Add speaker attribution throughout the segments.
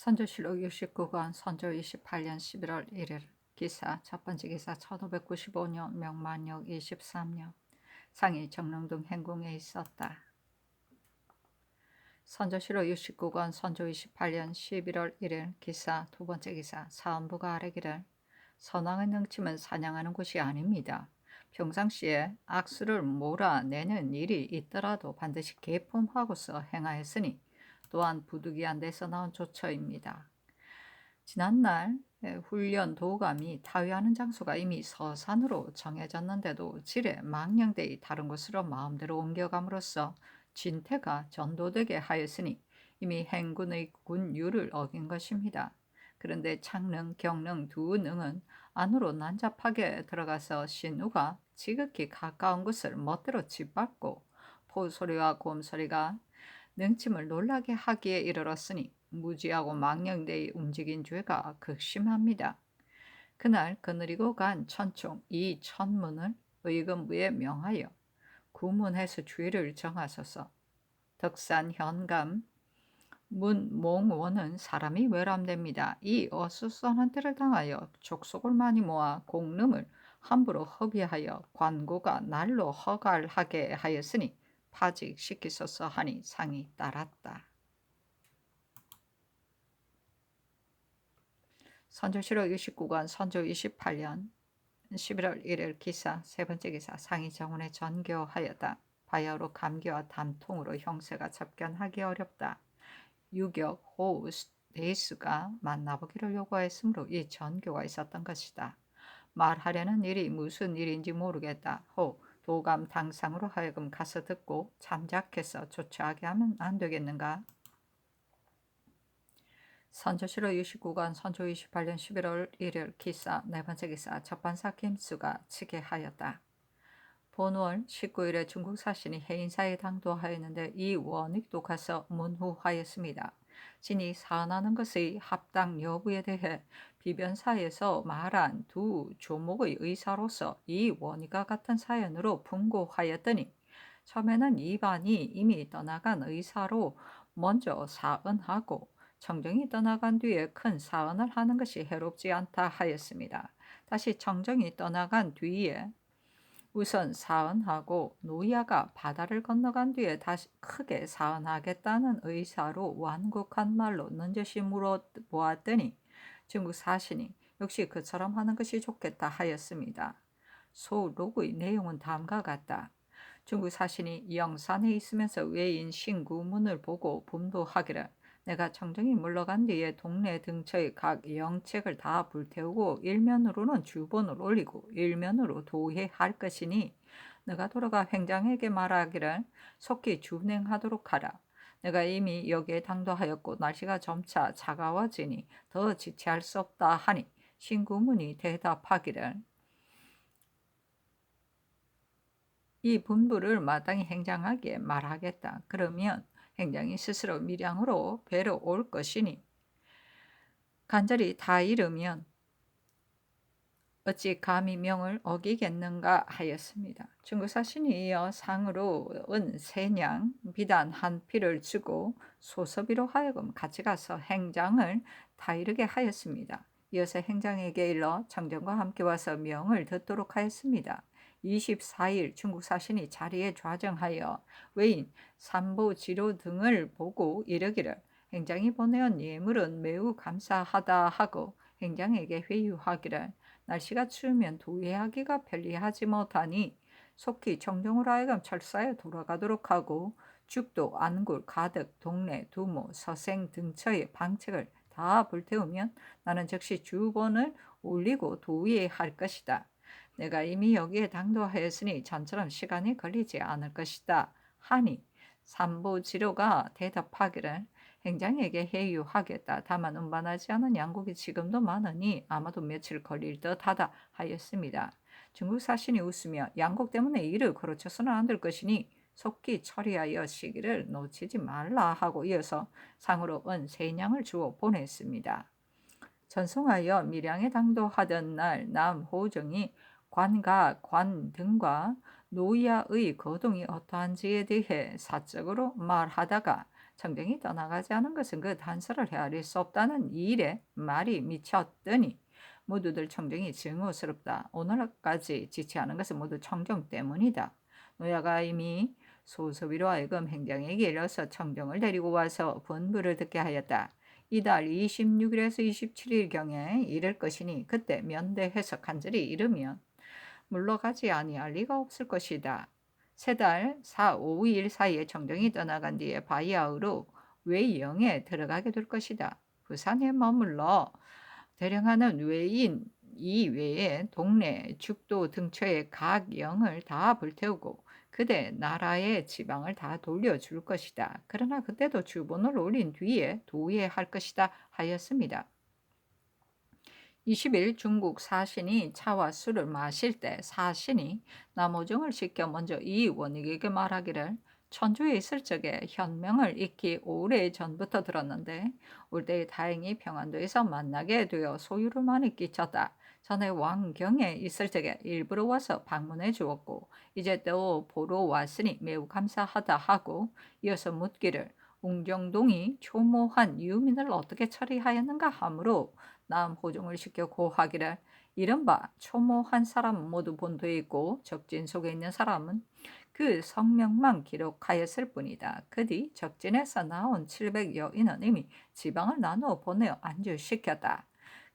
Speaker 1: 선조실록 69권 선조 28년 11월 1일 기사 첫 번째 기사 1595년 명만역 23년 상이 정릉동 행궁에 있었다. 선조실록 69권 선조 28년 11월 1일 기사 두 번째 기사 사헌부가 아뢰기를 선왕의 능침은 사냥하는 곳이 아닙니다. 평상시에 악수를 몰아내는 일이 있더라도 반드시 계품하고서 행하였으니 또한 부득이한 데서 나온 조처입니다. 지난날 훈련 도감이 타위하는 장소가 이미 서산으로 정해졌는데도 지레 망령되이 다른 곳으로 마음대로 옮겨감으로써 진태가 전도되게 하였으니 이미 행군의 군율을 어긴 것입니다. 그런데 창릉, 경릉 두 능은 안으로 난잡하게 들어가서 신우가 지극히 가까운 곳을 멋대로 짓밟고 포소리와 곰소리가 능침을 놀라게 하기에 이르렀으니 무지하고 망령되이 움직인 죄가 극심합니다. 그날 거느리고 간 천총 이 천문을 의금부에 명하여 구문해서 죄를 정하소서. 덕산 현감 문몽원은 사람이 외람됩니다. 이 어수선한 때를 당하여 족속을 많이 모아 공름을 함부로 허비하여 관고가 날로 허갈하게 하였으니 파직시키소서 하니 상이 따랐다. 선조실록 69권 선조 28년 11월 1일 기사 세 번째 기사 상이 정원에 전교하였다. 바야흐로 감기와 담통으로 형세가 접견하기 어렵다. 유격, 호우, 대수가 만나보기를 요구하였으므로 이 전교가 있었던 것이다. 말하려는 일이 무슨 일인지 모르겠다. 도감 당상으로 하여금 가서 듣고 잠작해서 조처하게 하면 안 되겠는가? 선조실록 69권 선조 28년 11월 1일 기사 네 번째 기사 접반사 김수가 치게 하였다. 본월 19일에 중국 사신이 해인사에 당도하였는데 이 원익도 가서 문후하였습니다. 진이 사안하는 것의 합당 여부에 대해 비변사에서 말한 두 조목의 의사로서 이 원익과 같은 사연으로 분고하였더니 처음에는 이반이 이미 떠나간 의사로 먼저 사언하고 청정이 떠나간 뒤에 큰 사언을 하는 것이 해롭지 않다 하였습니다. 다시 청정이 떠나간 뒤에 우선 사언하고 노야가 바다를 건너간 뒤에 다시 크게 사언하겠다는 의사로 완곡한 말로 넌저시 물어보았더니 중국 사신이 역시 그처럼 하는 것이 좋겠다 하였습니다. 소록의 내용은 다음과 같다. 중국 사신이 영산에 있으면서 외인 신구문을 보고 분부하기를 내가 청정이 물러간 뒤에 동네 근처의 각 영책을 다 불태우고 일면으로는 주본을 올리고 일면으로 도회할 것이니 내가 돌아가 횡장에게 말하기를 속히 준행하도록 하라. 내가 이미 여기에 당도하였고 날씨가 점차 차가워지니 더 지체할 수 없다 하니 신구문이 대답하기를 이 분부를 마땅히 행장하기에 말하겠다. 그러면 행장이 스스로 밀양으로 뵈러 올 것이니 간절히 다 이르면 어찌 감히 명을 어기겠는가 하였습니다. 중국 사신이 이어 상으로 은 세냥 비단 한 피를 주고 소서비로 하여금 같이 가서 행장을 다 이르게 하였습니다. 이어서 행장에게 일러 청정과 함께 와서 명을 듣도록 하였습니다. 24일 중국 사신이 자리에 좌정하여 외인 삼보지로 등을 보고 이르기를 행장이 보내온 예물은 매우 감사하다 하고 행장에게 회유하기를 날씨가 추우면 도회하기가 편리하지 못하니 속히 청정으로 하여금 철사에 돌아가도록 하고 죽도 안굴 가득 동네 두모 서생 등처의 방책을 다 불태우면 나는 즉시 주본을 올리고 도의할 것이다. 내가 이미 여기에 당도하였으니 전처럼 시간이 걸리지 않을 것이다 하니 삼보지로가 대답하기를 행장에게 회유하겠다. 다만 운반하지 않은 양곡이 지금도 많으니 아마도 며칠 걸릴 듯하다 하였습니다. 중국 사신이 웃으며 양곡 때문에 일을 그르쳐서는 안 될 것이니 속히 처리하여 시기를 놓치지 말라 하고 이어서 상으로 은 세냥을 주어 보냈습니다. 전송하여 밀양에 당도하던 날 남호정이 관가, 관 등과 노야의 거동이 어떠한지에 대해 사적으로 말하다가 청정이 떠나가지 않은 것은 그 단서를 헤아릴 수 없다는 이 일에 말이 미쳤더니 모두들 청정이 증오스럽다. 오늘까지 지체하는 것은 모두 청정 때문이다. 노야가 이미 소서비로 하여금 행장에게 일러서 청정을 데리고 와서 분부를 듣게 하였다. 이달 26일에서 27일경에 이를 것이니 그때 면대해서 간절히 이르면 물러가지 아니할 리가 없을 것이다. 세 달 4, 5일 사이에 청정이 떠나간 뒤에 바이아우로 외영에 들어가게 될 것이다. 부산에 머물러 대령하는 외인 이외에 동네 죽도 등처의 각 영을 다 불태우고 그대 나라의 지방을 다 돌려줄 것이다. 그러나 그때도 주본을 올린 뒤에 도의할 것이다 하였습니다. 20일 중국 사신이 차와 술을 마실 때 사신이 남오정을 시켜 먼저 이 원익에게 말하기를 천주에 있을 적에 현명을 익히 오래 전부터 들었는데 올 때에 다행히 평안도에서 만나게 되어 소유를 많이 끼쳤다. 전에 왕경에 있을 적에 일부러 와서 방문해 주었고 이제 또 보러 왔으니 매우 감사하다 하고 이어서 묻기를 웅정동이 초모한 유민을 어떻게 처리하였는가 하므로 남호종을 시켜 고하기를 이른바 초모한 사람은 모두 본토에 있고 적진 속에 있는 사람은 그 성명만 기록하였을 뿐이다. 그 뒤 적진에서 나온 700여 인은 이미 지방을 나누어 보내어 안주시켰다.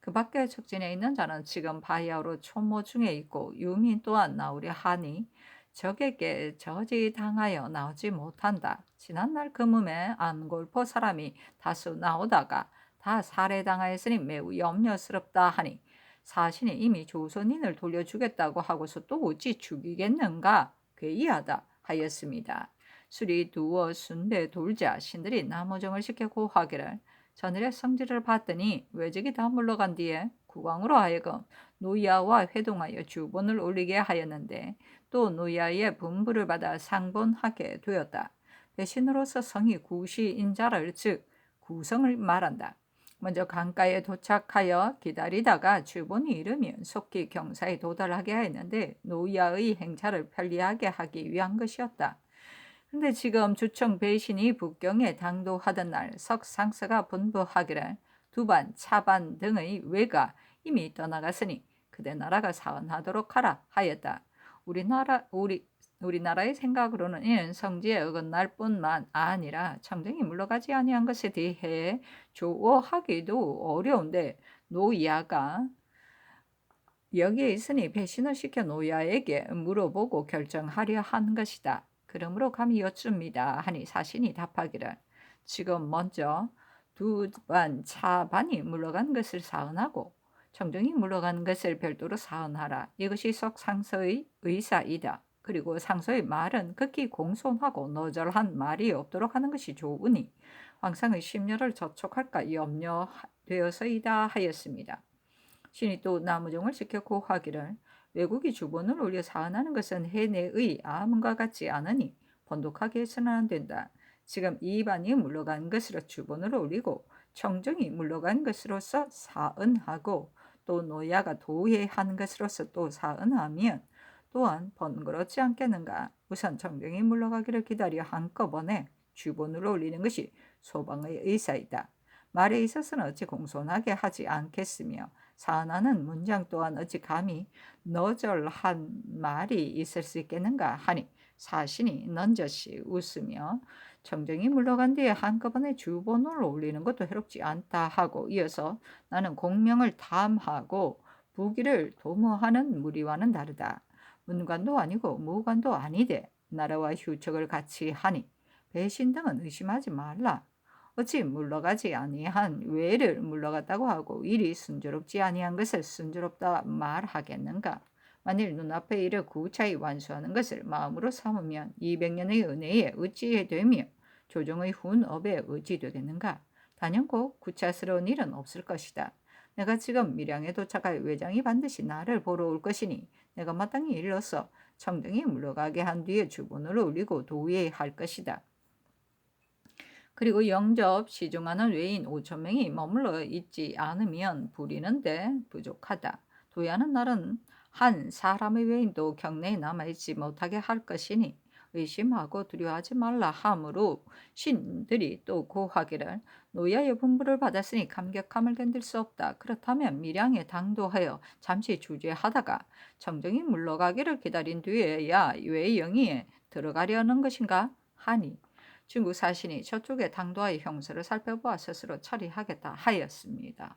Speaker 1: 그 밖에 적진에 있는 자는 지금 바야흐로 초모 중에 있고 유민 또한 나오려 하니 적에게 저지당하여 나오지 못한다. 지난날 금음에 안골포 사람이 다수 나오다가 다 살해당하였으니 매우 염려스럽다 하니 사신이 이미 조선인을 돌려주겠다고 하고서 또 어찌 죽이겠는가 괴이하다 하였습니다. 술이 두어 순대 돌자 신들이 남오정을 시켜 고하기를 전일의 성질을 봤더니 외적이 다 물러간 뒤에 국왕으로 하여금 노야와 회동하여 주본을 올리게 하였는데 또 노야의 분부를 받아 상본하게 되었다. 배신으로서 성이 구시인자를 즉 구성을 말한다. 먼저 강가에 도착하여 기다리다가 주본이 이르면 속히 경사에 도달하게 하였는데 노야의 행차를 편리하게 하기 위한 것이었다. 근데 지금 주청 배신이 북경에 당도하던 날 석상서가 분부하기를 두반, 차반 등의 외가 이미 떠나갔으니 그대 나라가 사언하도록 하라 하였다. 우리나라의 생각으로는 이는 성지에 어긋날 뿐만 아니라 청정이 물러가지 아니한 것에 대해 조어하기도 어려운데 노야가 여기에 있으니 배신을 시켜 노야에게 물어보고 결정하려 한 것이다. 그러므로 감히 여쭙니다 하니 사신이 답하기를 지금 먼저 두반 차반이 물러간 것을 사언하고 청정이 물러간 것을 별도로 사언하라. 이것이 석상서의 의사이다. 그리고 상서의 말은 극히 공손하고 너절한 말이 없도록 하는 것이 좋으니 황상의 심려를 저촉할까 염려되어서이다 하였습니다. 신이 또 남우종을 시켜 고하기를 외국이 주본을 올려 사언하는 것은 해내의 아문과 같지 않으니 번독하게 해서는 안 된다. 지금 이반이 물러간 것으로 주본을 올리고 청정이 물러간 것으로서 사언하고 또 노야가 도회한 것으로서 또 사언하면 또한 번거롭지 않겠는가. 우선 청정이 물러가기를 기다려 한꺼번에 주본을 올리는 것이 소방의 의사이다. 말에 있어서는 어찌 공손하게 하지 않겠으며 사언하는 문장 또한 어찌 감히 너절한 말이 있을 수 있겠는가 하니 사신이 넌저시 웃으며 청정이 물러간 뒤에 한꺼번에 주본을 올리는 것도 해롭지 않다 하고 이어서 나는 공명을 탐하고 부귀를 도모하는 무리와는 다르다. 문관도 아니고 무관도 아니되 나라와 휴척을 같이 하니 배신 등은 의심하지 말라. 어찌 물러가지 아니한 외를 물러갔다고 하고 일이 순조롭지 아니한 것을 순조롭다 말하겠는가? 만일 눈앞의 일을 구차히 완수하는 것을 마음으로 삼으면 200년의 은혜에 어찌 되며 조정의 훈업에 어찌 되겠는가? 단연코 구차스러운 일은 없을 것이다. 내가 지금 밀양에 도착할 외장이 반드시 나를 보러 올 것이니 내가 마땅히 일러서 청정이 물러가게 한 뒤에 주본을 올리고 도의할 것이다. 그리고 영접 시중하는 외인 5천 명이 머물러 있지 않으면 부리는데 부족하다. 도의하는 날은 한 사람의 외인도 경내에 남아있지 못하게 할 것이니 의심하고 두려워하지 말라 하므로 신들이 또 고하기를 노야의 분부를 받았으니 감격함을 견딜 수 없다. 그렇다면 밀양에 당도하여 잠시 주재하다가 정정이 물러가기를 기다린 뒤에야 왜 영이에 들어가려는 것인가 하니 중국 사신이 저쪽에 당도하여 형세를 살펴보아 스스로 처리하겠다 하였습니다.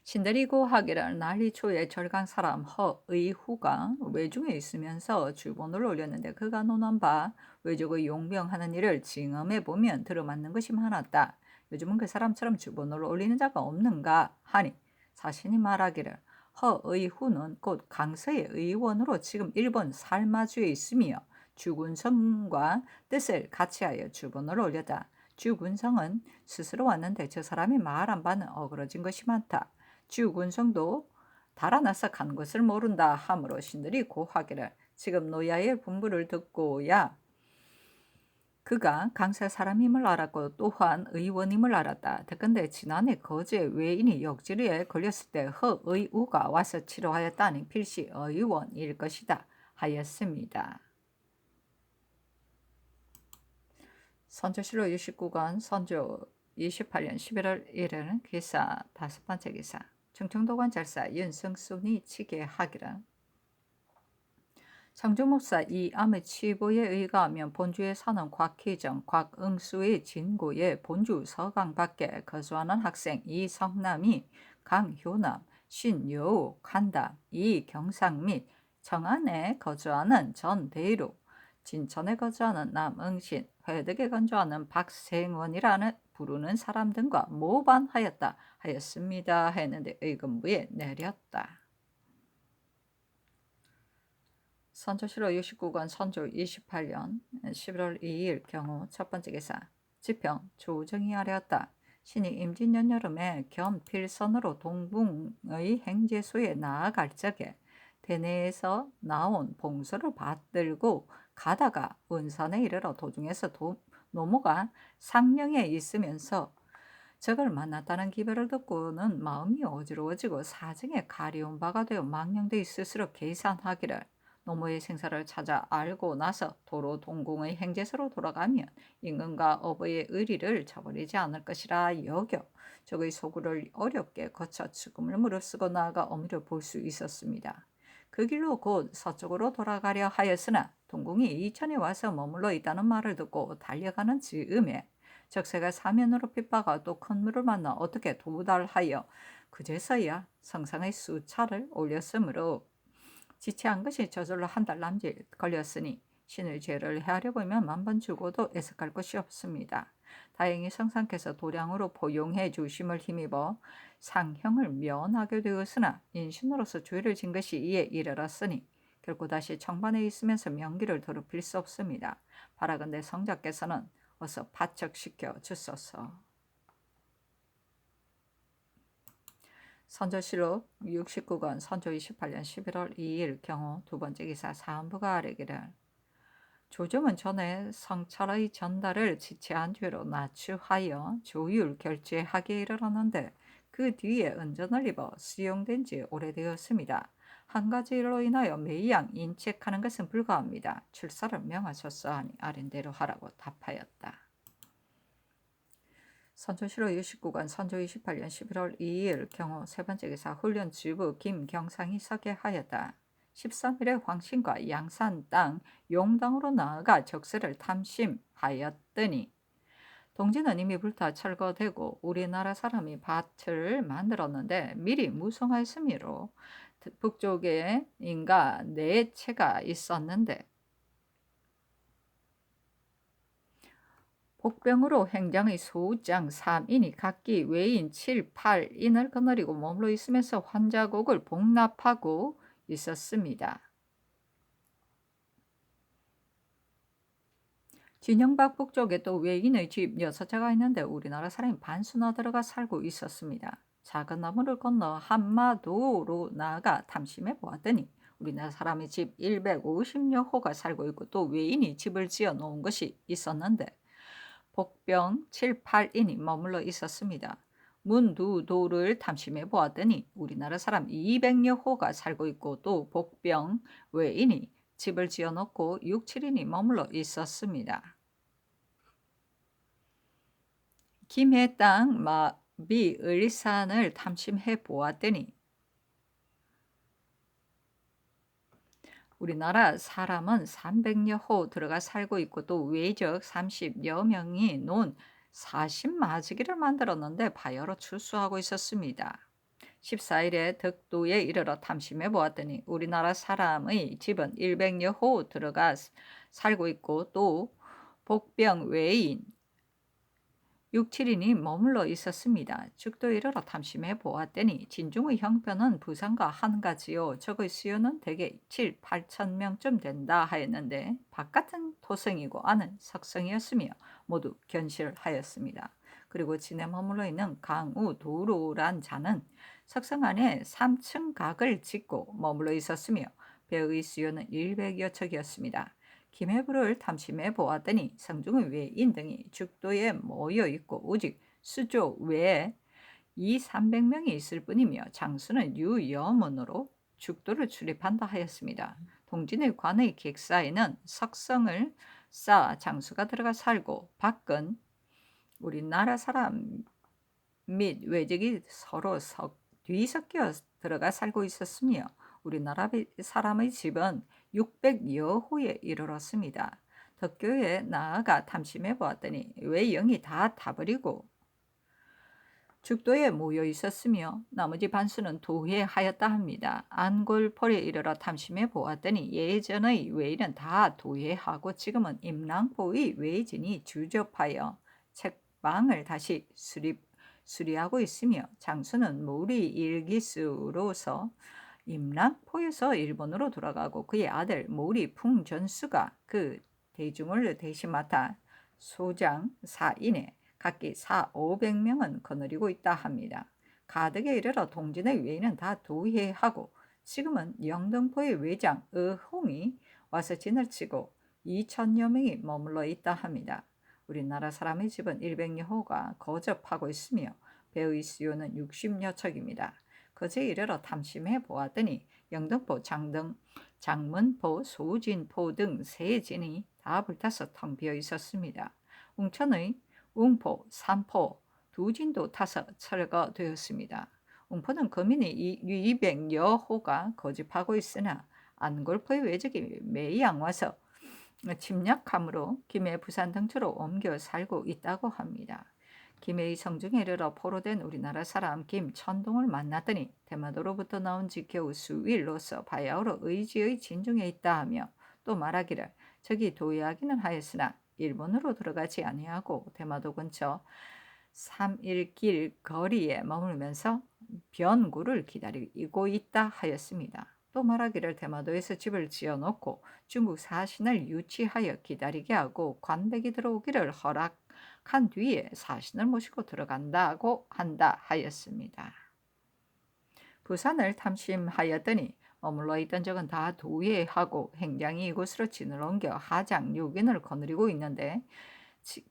Speaker 1: 신들이 고하기를 난리 초에 절간 사람 허의후가 외중에 있으면서 주본을 올렸는데 그가 논한 바 외족의 용병하는 일을 징험해 보면 들어맞는 것이 많았다. 요즘은 그 사람처럼 주본을 올리는 자가 없는가 하니 사신이 말하기를 허의후는 곧 강서의 의원으로 지금 일본 살마주에 있으며 주군성과 뜻을 같이하여 주본을 올렸다. 주군성은 스스로 왔는데 저 사람이 말한 바는 어그러진 것이 많다. 주군성도 달아나서 간 것을 모른다 하므로 신들이 고하기를 지금 노야의 분부를 듣고야 그가 강사 사람임을 알았고 또한 의원임을 알았다. 더건대 지난해 거제 외인이 역지리에 걸렸을 때 허의우가 와서 치료하였다니 필시 의원일 것이다 하였습니다. 선조실록 69권 선조 28년 11월 1일 기사 5번째 기사 충청도관 절사 윤성순이 치게하기를 상주목사 이암의 치보에 의거하면 본주에 사는 곽희정, 곽응수의 진고에 본주 서강 밖에 거주하는 학생 이성남이 강효남, 신여우, 간담, 이경상 및 정안에 거주하는 전대로, 진천에 거주하는 남응신, 회덕에 거주하는 박생원이라는 부르는 사람 등과 모반하였다 하였습니다 했는데 의금부에 내렸다. 선조실록 69권 선조 28년 11월 2일 경우 첫 번째 기사 지평 조정이 아뢰었다. 신이 임진년 여름에 겸 필선으로 동궁의 행제소에 나아갈 적에 대내에서 나온 봉서를 받들고 가다가 은산에 이르러 도중에서 노모가 상령에 있으면서 적을 만났다는 기별을 듣고는 마음이 어지러워지고 사정에 가리운 바가 되어 망령되이 스스로 계산하기를 노모의 생사를 찾아 알고 나서 도로 동궁의 행제소로 돌아가면 임금과 어부의 의리를 저버리지 않을 것이라 여겨 적의 소굴을 어렵게 거쳐 죽음을 무릅쓰고 나아가 어미를 볼 수 있었습니다. 그 길로 곧 서쪽으로 돌아가려 하였으나 동궁이 이천에 와서 머물러 있다는 말을 듣고 달려가는 즈음에 적세가 사면으로 핍박하고 또 큰 물을 만나 어떻게 도달하여 그제서야 성상의 수차를 올렸으므로 지체한 것이 저절로 한 달 남짓 걸렸으니 신의 죄를 헤아려 보면 만번 죽어도 애석할 것이 없습니다. 다행히 성상께서 도량으로 포용해 주심을 힘입어 상형을 면하게 되었으나 인신으로서 죄를 진 것이 이에 이르렀으니 결코 다시 청반에 있으면서 명기를 더럽힐 수 없습니다. 바라건대 성자께서는 어서 파척시켜 주소서. 선조실록 69권 선조 28년 11월 2일 경우 두 번째 기사 사헌부가 아뢰기를 조정은 전에 성찰의 전달을 지체한 죄로 나추하여 조율 결제하기에 이르렀는데 그 뒤에 은전을 입어 수용된 지 오래되었습니다. 한 가지 일로 인하여 매양 인책하는 것은 불가합니다. 출사를 명하소서 하니 아랜대로 하라고 답하였다. 선조실록 69권 선조 28년 11월 2일 경우 세 번째 기사 훈련 주부 김경상이 서게 하였다. 13일에 황신과 양산 땅 용당으로 나아가 적세를 탐심하였더니 동지는 이미 불타 철거되고 우리나라 사람이 밭을 만들었는데 미리 무성하였으므로 북쪽에 인가 네 채가 있었는데 복병으로 행장의 소장 3인이 각기 외인 7, 8인을 거느리고 머물러 있으면서 환자곡을 복납하고 있었습니다. 진영박 북쪽에 또 외인의 집 6채가 있는데 우리나라 사람이 반수나 들어가 살고 있었습니다. 작은 나무를 건너 한마도로 나아가 탐심해 보았더니 우리나라 사람의 집 150여 호가 살고 있고 또 외인이 집을 지어 놓은 것이 있었는데 복병 7, 8인이 머물러 있었습니다. 문두도를 탐심해 보았더니 우리나라 사람 200여 호가 살고 있고 또 복병 외인이 집을 지어놓고 6, 7인이 머물러 있었습니다. 김해 땅 마비 을산을 탐심해 보았더니 우리나라 사람은 300여 호 들어가 살고 있고 또 외적 30여 명이 논 40마지기를 만들었는데 바야로 출수하고 있었습니다. 14일에 덕도에 이르러 탐심해 보았더니 우리나라 사람의 집은 100여 호 들어가 살고 있고 또 복병 외인 6, 7인이 머물러 있었습니다. 죽도에 이르러 탐심해 보았더니 진중의 형편은 부산과 한 가지요. 적의 수요는 대개 7, 8천 명쯤 된다 하였는데 바깥은 토성이고 안은 석성이었으며 모두 견실하였습니다. 그리고 진에 머물러 있는 강우 도로란 자는 석성 안에 3층 각을 짓고 머물러 있었으며 배의 수요는 100여 척이었습니다. 김해부를 탐심해 보았더니 성중의 외인 등이 죽도에 모여 있고 오직 수조 외에 200~300명이 있을 뿐이며 장수는 유여문으로 죽도를 출입한다 하였습니다. 동진의 관의 객사에는 석성을 쌓아 장수가 들어가 살고 밖은 우리나라 사람 및 외적이 서로 뒤섞여 들어가 살고 있었으며 우리나라 사람의 집은 600여 호에 이르렀습니다. 덕교에 나아가 탐심해 보았더니 왜 영이 다 타버리고 죽도에 모여 있었으며 나머지 반수는 도회하였다 합니다. 안골폴에 이르러 탐심해 보았더니 예전의 외인은 다 도회하고 지금은 임랑포의 외진이 주접하여 책방을 다시 수리하고 있으며 장수는 무리 일기수로서 임랑포에서 일본으로 돌아가고 그의 아들 무리 풍전수가 그 대중을 대신 맡아 소장 4인에 각기 400~500명은 거느리고 있다 합니다. 가덕에 이르러 동진의 외인은 다 도회하고 지금은 영등포의 외장 의홍이 와서 진을 치고 2천여 명이 머물러 있다 합니다. 우리나라 사람의 집은 100여 호가 거접하고 있으며 배의 수요는 60여 척입니다. 거제에 이르러 탐심해 보았더니 영등포, 장문포, 소진포 등 세 진이 다 불타서 텅 비어 있었습니다. 웅천의 웅포, 삼포 두 진도 타서 철거되었습니다. 웅포는 거민이 200여 호가 거집하고 있으나 안골포의 외적이 매양 와서 침략함으로 김해, 부산 등지로 옮겨 살고 있다고 합니다. 김해의 성중에 이르러 포로된 우리나라 사람 김천동을 만났더니 대마도로부터 나온 지 겨우 수일로서 바야흐로 의지의 진중에 있다 하며 또 말하기를 저기 도의하기는 하였으나 일본으로 들어가지 아니하고 대마도 근처 3일길 거리에 머물면서 변구를 기다리고 있다 하였습니다. 또 말하기를 대마도에서 집을 지어놓고 중국 사신을 유치하여 기다리게 하고 관백이 들어오기를 허락한 뒤에 사신을 모시고 들어간다고 한다 하였습니다. 부산을 탐심하였더니 머물러 있던 적은 다 도회하고 행장이 이곳으로 진을 옮겨 하장 6인을 거느리고 있는데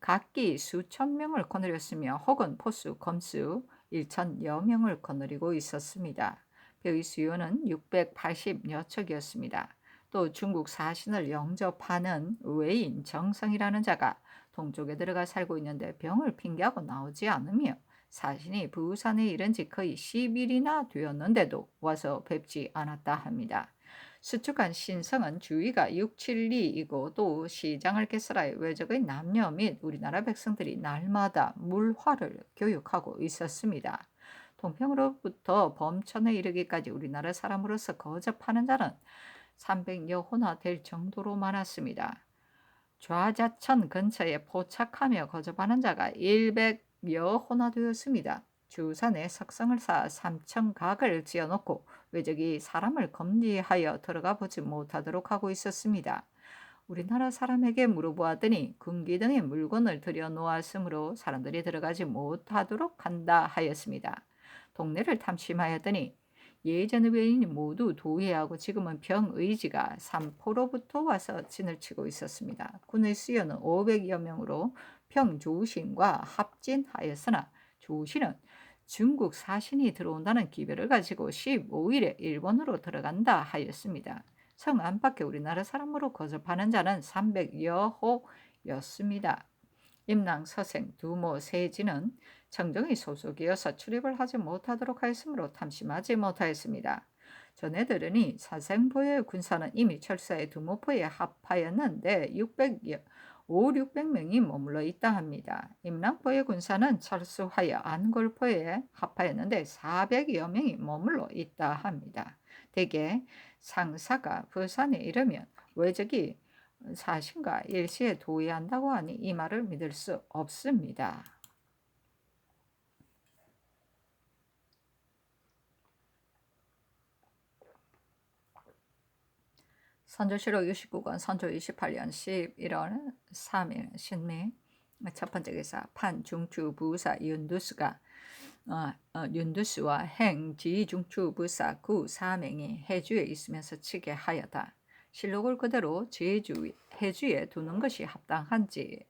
Speaker 1: 각기 수천 명을 거느렸으며 혹은 포수, 검수 1천여 명을 거느리고 있었습니다. 배의 수요는 680여 척이었습니다. 또 중국 사신을 영접하는 외인 정성이라는 자가 동쪽에 들어가 살고 있는데 병을 핑계하고 나오지 않으며 사신이 부산에 이른 지 거의 10일이나 되었는데도 와서 뵙지 않았다 합니다. 수축한 신성은 주위가 6, 7리이고 또 시장을 개설하여 외적의 남녀 및 우리나라 백성들이 날마다 물화를 교육하고 있었습니다. 동평으로부터 범천에 이르기까지 우리나라 사람으로서 거접하는 자는 300여 호나 될 정도로 많았습니다. 좌자천 근처에 포착하며 거접하는 자가 100여 호나 되었습니다. 주산에 석성을 쌓아 3층각을 지어놓고 외적이 사람을 검지하여 들어가 보지 못하도록 하고 있었습니다. 우리나라 사람에게 물어보았더니 금기 등의 물건을 들여놓았으므로 사람들이 들어가지 못하도록 한다 하였습니다. 동네를 탐심하였더니 예전 외인이 모두 도회하고 지금은 병의지가 삼포로부터 와서 진을 치고 있었습니다. 군의 수요는 500여 명으로 평조신과 합진하였으나 조신은 중국 사신이 들어온다는 기별을 가지고 15일에 일본으로 들어간다 하였습니다. 성 안팎에 우리나라 사람으로 거접하는 자는 300여호였습니다. 임랑, 서생, 두모, 세진은 청정의 소속이어서 출입을 하지 못하도록 하였으므로 탐심하지 못하였습니다. 전해 들으니 사생포의 군사는 이미 철사의 두모포에 합하였는데 600명이 머물러 있다 합니다. 임랑포의 군사는 철수하여 안골포에 합하였는데 400여 명이 머물러 있다 합니다. 대개 상사가 부산에 이르면 외적이 사신과 일시에 도의한다고 하니 이 말을 믿을 수 없습니다. 선조실록 69권 선조 28년 11월 3일 신미 첫 번째 기사 판중추부사 윤두수와 행지중추부사 구 사명이 해주에 있으면서 치게 하였다. 실록을 그대로 해주에 두는 것이 합당한지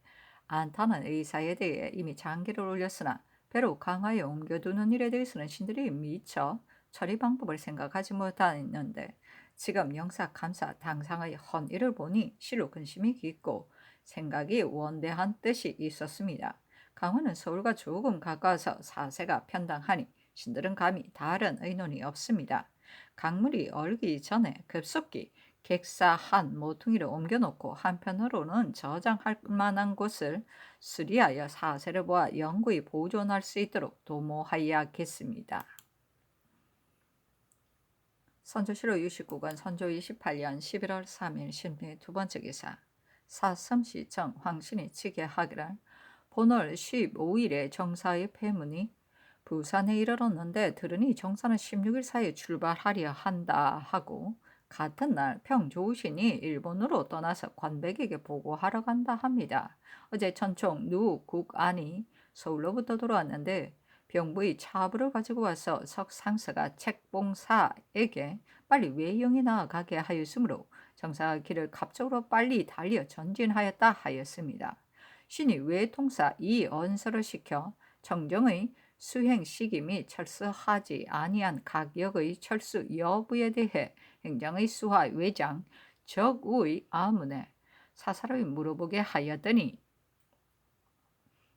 Speaker 1: 않다는 의사에 대해 이미 장기를 올렸으나 배로 강하에 옮겨두는 일에 대해서는 신들이 미처 처리 방법을 생각하지 못하였는데 지금 영사 감사 당상의 헌일을 보니 실로 근심이 깊고 생각이 원대한 뜻이 있었습니다. 강원은 서울과 조금 가까워서 사세가 편당하니 신들은 감히 다른 의논이 없습니다. 강물이 얼기 전에 급속히 객사 한 모퉁이를 옮겨놓고 한편으로는 저장할 만한 곳을 수리하여 사세를 보아 영구히 보존할 수 있도록 도모하여야겠습니다. 선조실록 69권 선조 28년 11월 3일 신비 두 번째 기사 사섬시청 황신이 치게 하기를 본월 15일에 정사의 폐문이 부산에 이르렀는데 들으니 정사는 16일 사이에 출발하려 한다 하고 같은 날 평조신이 일본으로 떠나서 관백에게 보고하러 간다 합니다. 어제 천총 누국안이 서울로부터 돌아왔는데 병부의 차부를 가지고 와서 석상서가 책봉사에게 빨리 외영에 나아가게 하였으므로 정사가 길을 갑적으로 빨리 달려 전진하였다 하였습니다. 신이 외통사 이언서를 시켜 청정의 수행 시기 및 철수하지 아니한 각역의 철수 여부에 대해 행정의 수하 외장 적의 아문에 사사로이 물어보게 하였더니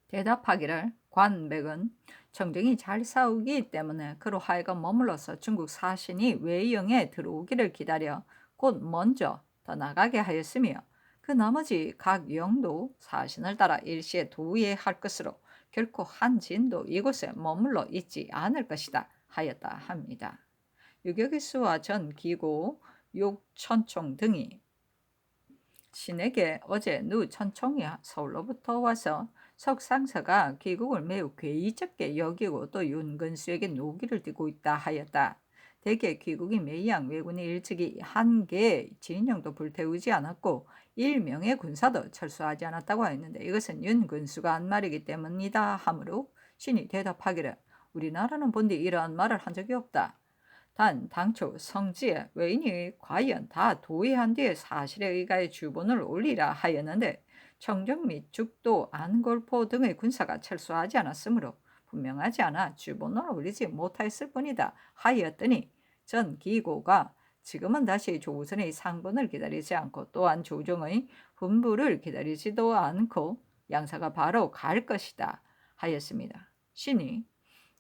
Speaker 1: 대답하기를 관백은 청정이 잘 싸우기 때문에 그로 하여금 머물러서 중국 사신이 외영에 들어오기를 기다려 곧 먼저 떠나가게 하였으며 그 나머지 각 영도 사신을 따라 일시에 도의할 것으로 결코 한 진도 이곳에 머물러 있지 않을 것이다 하였다 합니다. 유격일수와 전 기고 육천총 등이 신에게 어제 누 천총이 서울로부터 와서 석상서가 귀국을 매우 괴이적게 여기고 또 윤근수에게 노기를 띠고 있다 하였다. 대개 귀국이 매양 왜군이 일찍이 한 개의 진영도 불태우지 않았고 1명의 군사도 철수하지 않았다고 하였는데 이것은 윤근수가 한 말이기 때문이다 하므로 신이 대답하기를 우리나라는 본디 이러한 말을 한 적이 없다. 단 당초 성지에 외인이 과연 다 도의한 뒤에 사실에 의가해 주본을 올리라 하였는데 청정 및 죽도 안골포 등의 군사가 철수하지 않았으므로 분명하지 않아 주본을 올리지 못하였을 뿐이다 하였더니 전 기고가 지금은 다시 조선의 상본을 기다리지 않고 또한 조정의 분부를 기다리지도 않고 양사가 바로 갈 것이다 하였습니다. 신이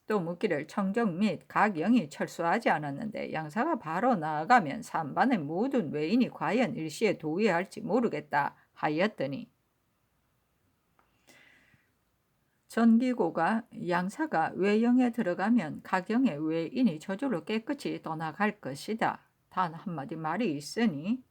Speaker 1: 또 묻기를 청정 및 각 영이 철수하지 않았는데 양사가 바로 나아가면 산반의 모든 외인이 과연 일시에 도의할지 모르겠다 하였더니 전기고가 양사가 외영에 들어가면 각 영의 외인이 저절로 깨끗이 떠나갈 것이다. 단 한마디 말이 있으니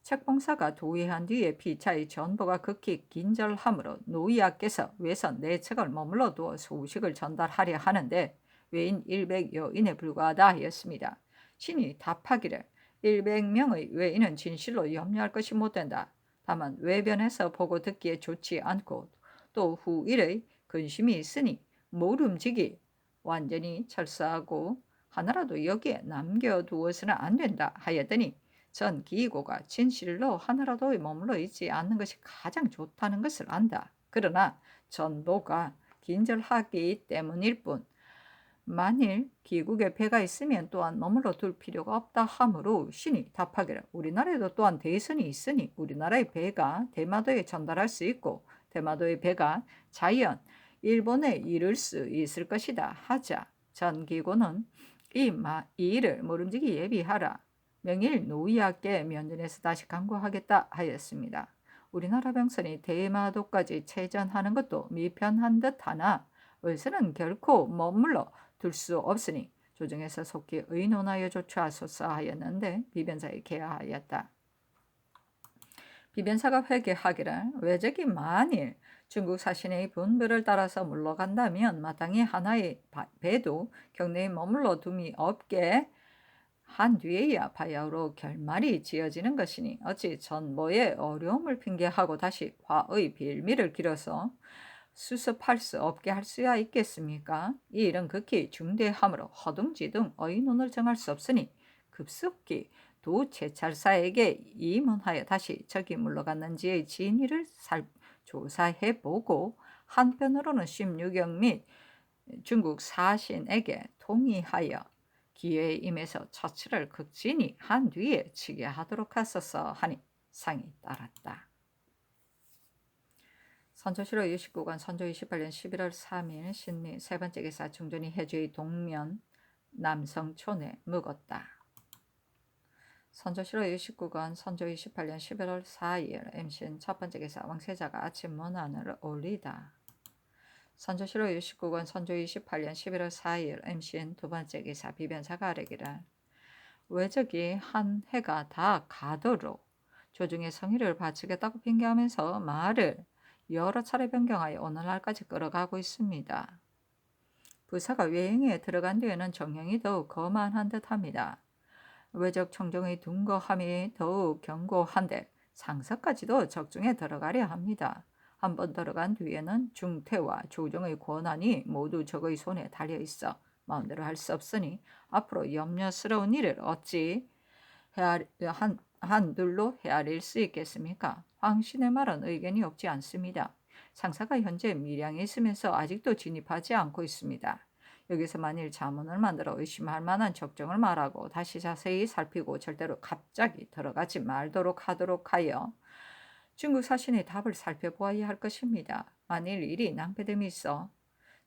Speaker 1: 책봉사가 도의한 뒤에 피차의 전보가 극히 긴절하므로 노이아께서 외선 4척을 머물러 두어 소식을 전달하려 하는데 외인 100여인에 불과하다 하였습니다. 신이 답하기를 100명의 외인은 진실로 염려할 것이 못된다. 다만 외변에서 보고 듣기에 좋지 않고 또 후일의 근심이 있으니 모름지기 완전히 철수하고 하나라도 여기에 남겨두어서는 안 된다 하였더니 전 기고가 진실로 하나라도 머물러 있지 않는 것이 가장 좋다는 것을 안다. 그러나 전보가 긴절하기 때문일 뿐 만일 기국에 배가 있으면 또한 머물러 둘 필요가 없다 하므로 신이 답하기를 우리나라에도 또한 대선이 있으니 우리나라의 배가 대마도에 전달할 수 있고 대마도의 배가 자연 일본에 이를 수 있을 것이다 하자 전기고는 이 일을 모름지기 예비하라. 명일 노이하께 면전에서 다시 강구하겠다 하였습니다. 우리나라 병선이 대마도까지 체전하는 것도 미편한 듯하나 의선은 결코 머물러 둘 수 없으니 조정에서 속히 의논하여 조처하소서 하였는데 비변사에 계하하였다. 비변사가 회개하기를 외적이 만일 중국 사신의 분부를 따라서 물러간다면 마땅히 하나의 배도 경내에 머물러 둠이 없게 한 뒤에야 바야흐로 결말이 지어지는 것이니 어찌 전보의 어려움을 핑계하고 다시 화의 빌미를 길어서 수습할 수 없게 할 수야 있겠습니까? 이 일은 극히 중대하므로 허둥지둥 의논을 정할 수 없으니 급속히 도 제찰사에게 이문하여 다시 적이 물러갔는지의 진위를 조사해보고 한편으로는 16경 및 중국 사신에게 동의하여 기회에 임해서 처치를 극진히 한 뒤에 치게 하도록 하소서 하니 상이 따랐다. 선조실호 29관 선조 28년 11월 3일 신미 세 번째 기사 중전이 해주의 동면 남성촌에 묵었다. 선조실호 29관 선조 28년 11월 4일 MCN 첫 번째 기사 왕세자가 아침 문안을 올리다. 선조실호 29관 선조 28년 11월 4일 MCN 두 번째 기사 비변사가 아뢰기를 외적이 한 해가 다 가도록 조중의 성의를 바치겠다고 핑계하면서 말을 여러 차례 변경하여 오늘날까지 끌어가고 있습니다. 부사가 외행에 들어간 뒤에는 정령이 더욱 거만한 듯합니다. 외적 청정의 둔거함이 더욱 견고한데 상사까지도 적중에 들어가려 합니다. 한번 들어간 뒤에는 중태와 조정의 권한이 모두 적의 손에 달려 있어 마음대로 할 수 없으니 앞으로 염려스러운 일을 어찌 한둘로 헤아릴 수 있겠습니까? 황신의 말은 의견이 없지 않습니다. 상사가 현재 밀양에 있으면서 아직도 진입하지 않고 있습니다. 여기서 만일 자문을 만들어 의심할 만한 적정을 말하고 다시 자세히 살피고 절대로 갑자기 들어가지 말도록 하도록 하여 중국 사신의 답을 살펴보아야 할 것입니다. 만일 일이 낭패됨이 있어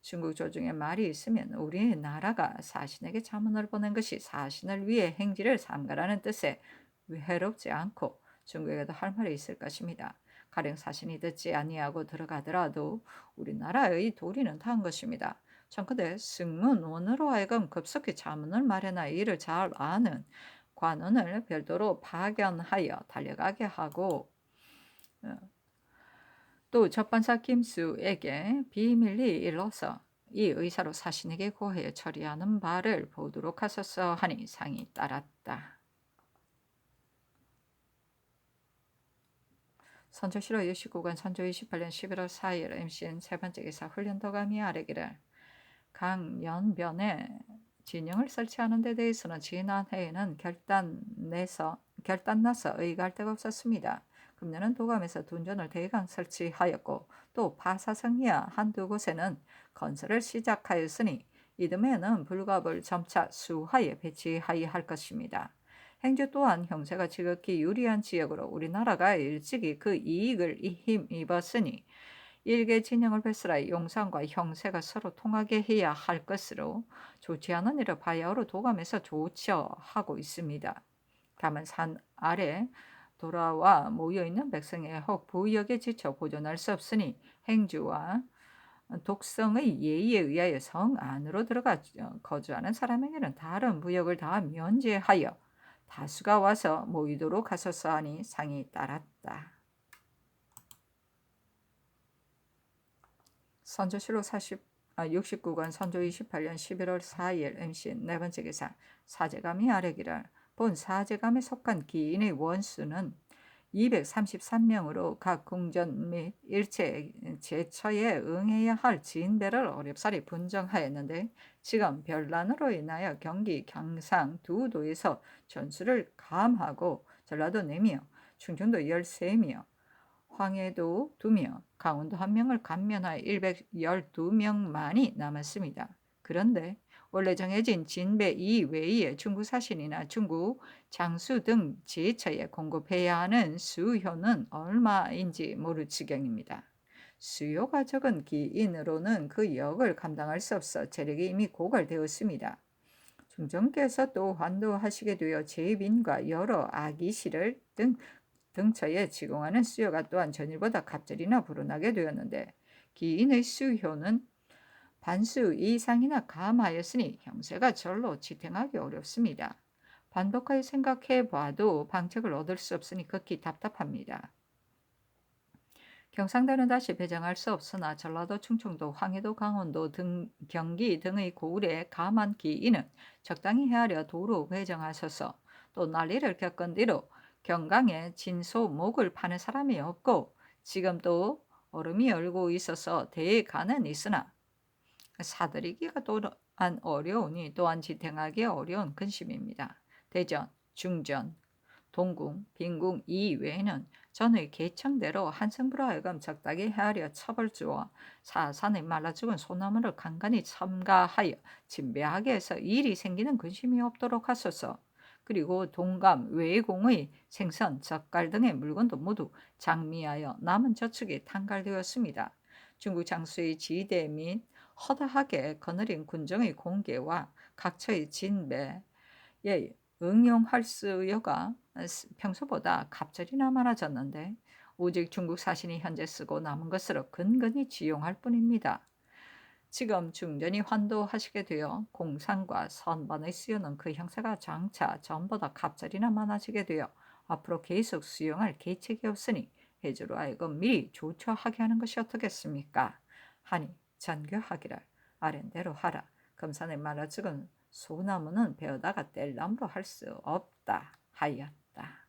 Speaker 1: 중국 조중에 말이 있으면 우리나라가 사신에게 자문을 보낸 것이 사신을 위해 행지를 삼가라는 뜻에 외롭지 않고 중국에도 할 말이 있을 것입니다. 가령 사신이 듣지 아니하고 들어가더라도 우리나라의 도리는 다한 것입니다. 청컨대 승문원으로 하여금 급속히 자문을 마련하여 이를 잘 아는 관원을 별도로 파견하여 달려가게 하고 또 접반사 김수에게 비밀리 일러서 이 의사로 사신에게 고하여 처리하는 바를 보도록 하소서 하니 상이 따랐다. 선조실호 69관 선조 28년 11월 4일 MCN 세 번째 기사 훈련도감이 아뢰기를 강연변에 진영을 설치하는 데 대해서는 지난해에는 결단나서 의거할 데가 없었습니다. 금년은 도감에서 둔전을 대강 설치하였고 또 파사성리와 한두 곳에는 건설을 시작하였으니 이듬해에는 불갑을 점차 수하에 배치하여야 할 것입니다. 행주 또한 형세가 지극히 유리한 지역으로 우리나라가 일찍이 그 이익을 힘입었으니 일개 진영을 배설하여 용산과 형세가 서로 통하게 해야 할 것으로 좋지 않은 일을 바야흐로 도감에서 조처하고 있습니다. 다만 산 아래 돌아와 모여있는 백성의 혹 부역에 지쳐 보존할 수 없으니 행주와 독성의 예의에 의하여 성 안으로 들어가 거주하는 사람에게는 다른 부역을 다 면제하여 다수가 와서 모이도록 하소서 하니 상이 따랐다. 선조실로 69관 선조 28년 11월 4일 MCN 네 번째 기사 사제감이 아뢰기를 본 사제감에 속한 기인의 원수는 233명으로 각 궁전 및 일체 제처에 응해야 할 진배를 어렵사리 분정하였는데 지금 별난으로 인하여 경기, 경상 두 도에서 전수를 감하고 전라도 4명, 충청도 13명, 황해도 2명, 강원도 1명을 감면하여 112명만이 남았습니다. 그런데 원래 정해진 진배 이외에 중국 사신이나 중국 장수 등 지처에 공급해야 하는 수효는 얼마인지 모를 지경입니다. 수요가 적은 기인으로는 그 역을 감당할 수 없어 재력이 이미 고갈되었습니다. 중정께서 또 환도하시게 되어 제빈과 여러 아기실을 등처에 지공하는 수요가 또한 전일보다 갑절이나 불어나게 되었는데 기인의 수효는 반수 이상이나 감하였으니 형세가 절로 지탱하기 어렵습니다. 반복하여 생각해 봐도 방책을 얻을 수 없으니 극히 답답합니다. 경상도는 다시 배정할 수 없으나 전라도, 충청도, 황해도, 강원도 등 경기 등의 고을의 감한 기인은 적당히 헤아려 도로 배정하셔서 또 난리를 겪은 뒤로 경강에 진소 목을 파는 사람이 없고 지금 또 얼음이 얼고 있어서 대가는 있으나 사들이기가 또한 어려우니 또한 지탱하기 어려운 근심입니다. 대전, 중전, 동궁, 빈궁 이외에는 전의 계청대로 한성부로 하여금 적당히 헤아려 첩을 주어 사산의 말라 죽은 소나무를 간간히 첨가하여 진배하게 해서 일이 생기는 근심이 없도록 하소서. 그리고 동감, 외공의 생선, 젓갈 등의 물건도 모두 장미하여 남은 저축이 탕갈되었습니다. 중국 장수의 지대 및 허다하게 거느린 군정의 공개와 각처의 진배에 응용할 수요가 평소보다 갑절이나 많아졌는데 오직 중국 사신이 현재 쓰고 남은 것으로 근근히 지용할 뿐입니다. 지금 중전이 환도하시게 되어 공상과 선반의 수요는 그 형세가 장차 전보다 갑절이나 많아지게 되어 앞으로 계속 수용할 계책이 없으니 해주로 하여금 미리 조처하게 하는 것이 어떻겠습니까? 하니 전교하기를 아랜대로 하라. 금산의 말라 죽은 소나무는 베어다가 뗄나무로 할 수 없다 하였다.